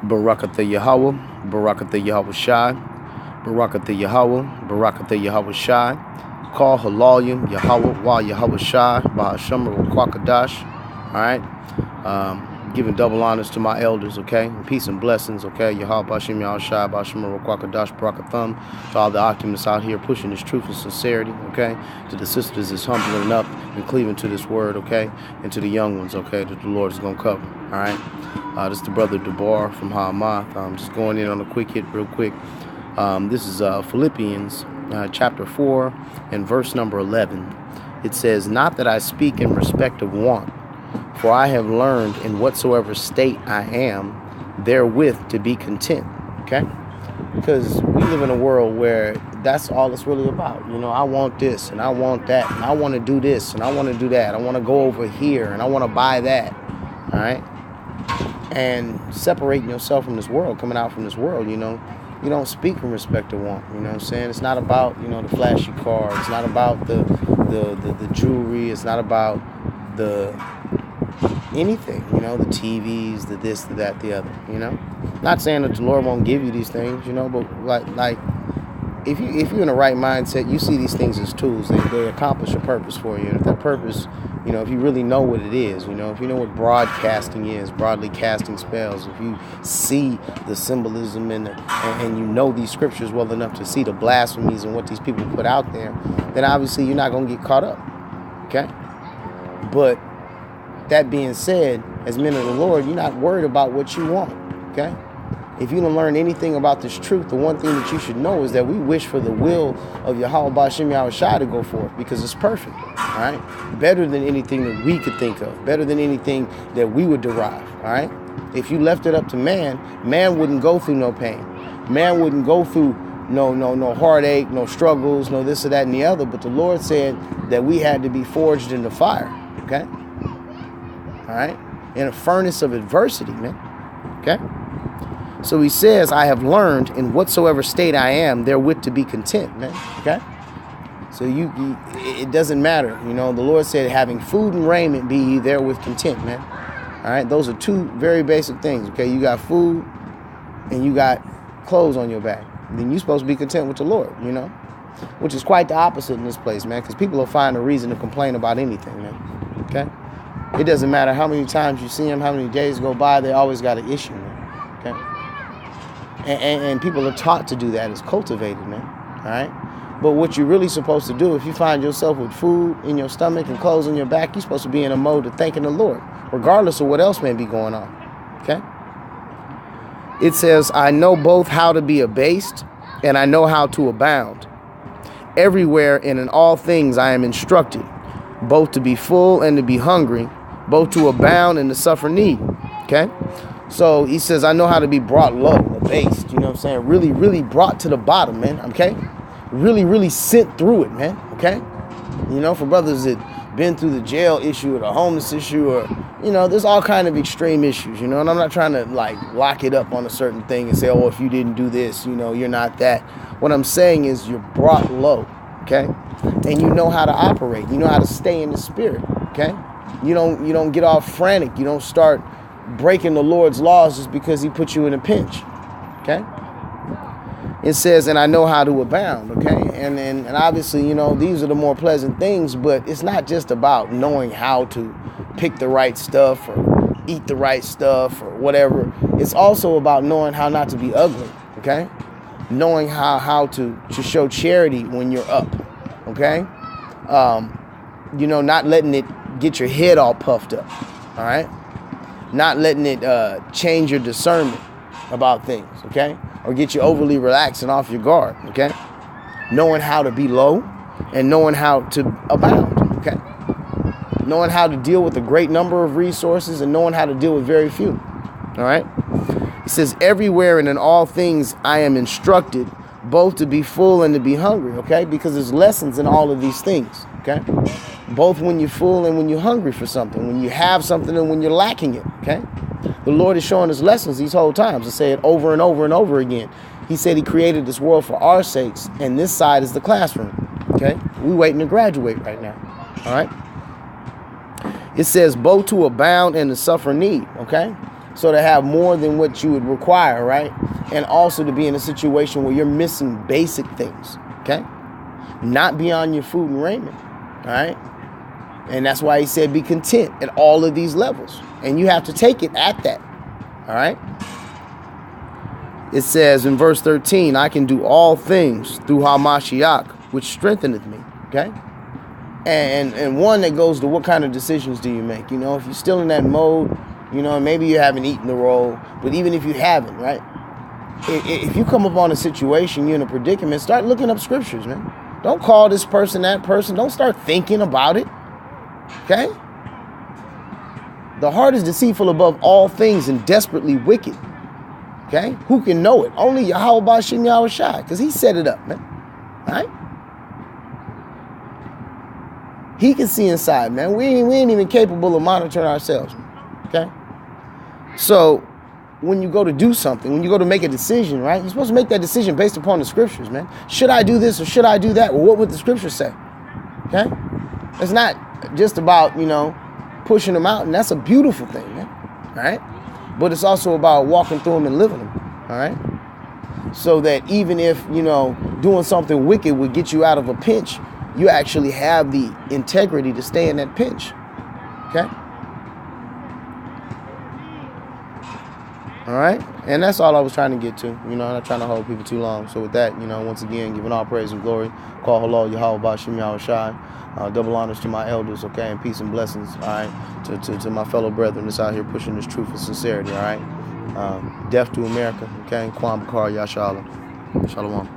Barakatha Yahweh, Barakatha Yahweh Shai, Barakatha Yahweh, Barakatha Yahweh Shai. Call Halalim, Yahweh, Wa Yahweh Shai, Bahasham Kwakadash. Alright? Giving double honors to my elders, okay? And peace and blessings, okay? Yahweh Bashim Yahweh Shai, Bahasham Kwakadash, Barakatham. To all the occupants out here pushing this truth and sincerity, okay? To the sisters that's humbling up and cleaving to this word, okay? And to the young ones, okay? That the Lord is going to cover, alright? This is the brother Debar from Ahmath. I'm just going in on a quick hit real quick. This is Philippians chapter 4 and verse number 11. It says, "Not that I speak in respect of want, for I have learned in whatsoever state I am, therewith to be content." Okay? Because we live in a world where that's all it's really about. You know, I want this and I want that and I want to do this and I want to do that. I want to go over here and I want to buy that. All right? And separating yourself from this world, coming out from this world, you know, you don't speak in respect to want. You know what I'm saying? It's not about, you know, the flashy car. It's not about the jewelry. It's not about the anything, you know, the TVs, the this, the that, the other, you know. Not saying that the Lord won't give you these things, you know, but like if you're in the right mindset, you see these things as tools. They accomplish a purpose for you. And if that purpose, you know, if you really know what it is, you know, if you know what broadcasting is, broadly casting spells, if you see the symbolism and you know these scriptures well enough to see the blasphemies and what these people put out there, then obviously you're not going to get caught up, okay? But that being said, as men of the Lord, you're not worried about what you want, okay? If you don't learn anything about this truth, the one thing that you should know is that we wish for the will of Yahweh Bashim Yahweh Shai to go forth because it's perfect, all right? Better than anything that we could think of, better than anything that we would derive, all right? If you left it up to man, man wouldn't go through no pain. Man wouldn't go through no heartache, no struggles, no this or that and the other. But the Lord said that we had to be forged in the fire, okay? All right? In a furnace of adversity, man, okay? So he says, I have learned in whatsoever state I am, therewith to be content, man. Okay? So it doesn't matter. You know, the Lord said, having food and raiment, be ye therewith content, man. All right? Those are two very basic things, okay? You got food and you got clothes on your back. Then you're supposed to be content with the Lord, you know? Which is quite the opposite in this place, man, because people will find a reason to complain about anything, man. Okay? It doesn't matter how many times you see them, how many days go by, they always got an issue, man. Okay? And people are taught to do that. It's cultivated, man. All right? But what you're really supposed to do, if you find yourself with food in your stomach and clothes on your back, you're supposed to be in a mode of thanking the Lord, regardless of what else may be going on. Okay? It says, I know both how to be abased and I know how to abound. Everywhere and in all things I am instructed, both to be full and to be hungry, both to abound and to suffer need. Okay? So he says, I know how to be brought low, abased, you know what I'm saying? Really, really brought to the bottom, man, okay? Really, really sent through it, man, okay? You know, for brothers that been through the jail issue or the homeless issue or, you know, there's all kind of extreme issues, you know? And I'm not trying to, like, lock it up on a certain thing and say, oh, if you didn't do this, you know, you're not that. What I'm saying is you're brought low, okay? And you know how to operate. You know how to stay in the spirit, okay? You don't get all frantic. You don't start breaking the Lord's laws just because he put you in a pinch, okay? It says, and I know how to abound, okay? And obviously, you know, these are the more pleasant things, but it's not just about knowing how to pick the right stuff or eat the right stuff or whatever. It's also about knowing how not to be ugly, okay? Knowing how to show charity when you're up, okay? You know, not letting it get your head all puffed up, all right? Not letting it change your discernment about things, okay? Or get you overly relaxed and off your guard, okay? Knowing how to be low and knowing how to abound, okay? Knowing how to deal with a great number of resources and knowing how to deal with very few, all right? It says, everywhere and in all things I am instructed, both to be full and to be hungry, okay? Because there's lessons in all of these things, okay? Both when you're full and when you're hungry for something, when you have something and when you're lacking it, okay? The Lord is showing us lessons these whole times. I say it over and over and over again. He said he created this world for our sakes, and this side is the classroom, okay? We're waiting to graduate right now, all right? It says both to abound and to suffer need, okay? So to have more than what you would require, right? And also to be in a situation where you're missing basic things, okay? Not beyond your food and raiment, all right? And that's why he said be content at all of these levels. And you have to take it at that, all right? It says in verse 13, I can do all things through Hamashiach, which strengtheneth me, okay? And one that goes to what kind of decisions do you make? You know, if you're still in that mode, you know, maybe you haven't eaten the roll, but even if you haven't, right? If you come upon a situation, you're in a predicament, start looking up scriptures, man. Don't call this person that person. Don't start thinking about it, okay? The heart is deceitful above all things and desperately wicked, okay? Who can know it? Only Yahweh Bashim Yahweh Shai, because he set it up, man, all right? He can see inside, man. We ain't even capable of monitoring ourselves, okay? So when you go to do something, when you go to make a decision, right, you're supposed to make that decision based upon the scriptures, man. Should I do this or should I do that? Well, what would the scriptures say? Okay? It's not just about, you know, pushing them out, and that's a beautiful thing, man. All right? But it's also about walking through them and living them, all right? So that even if, you know, doing something wicked would get you out of a pinch, you actually have the integrity to stay in that pinch, okay? All right, and that's all I was trying to get to. You know, I'm not trying to hold people too long. So with that, you know, once again, giving all praise and glory, call halal Yahweh Bashim Yahweh Shai. Double honors to my elders, okay, and peace and blessings, all right, to my fellow brethren that's out here pushing this truth and sincerity, all right. Death to America, okay, Kwam Bakar Yashala. Shalom.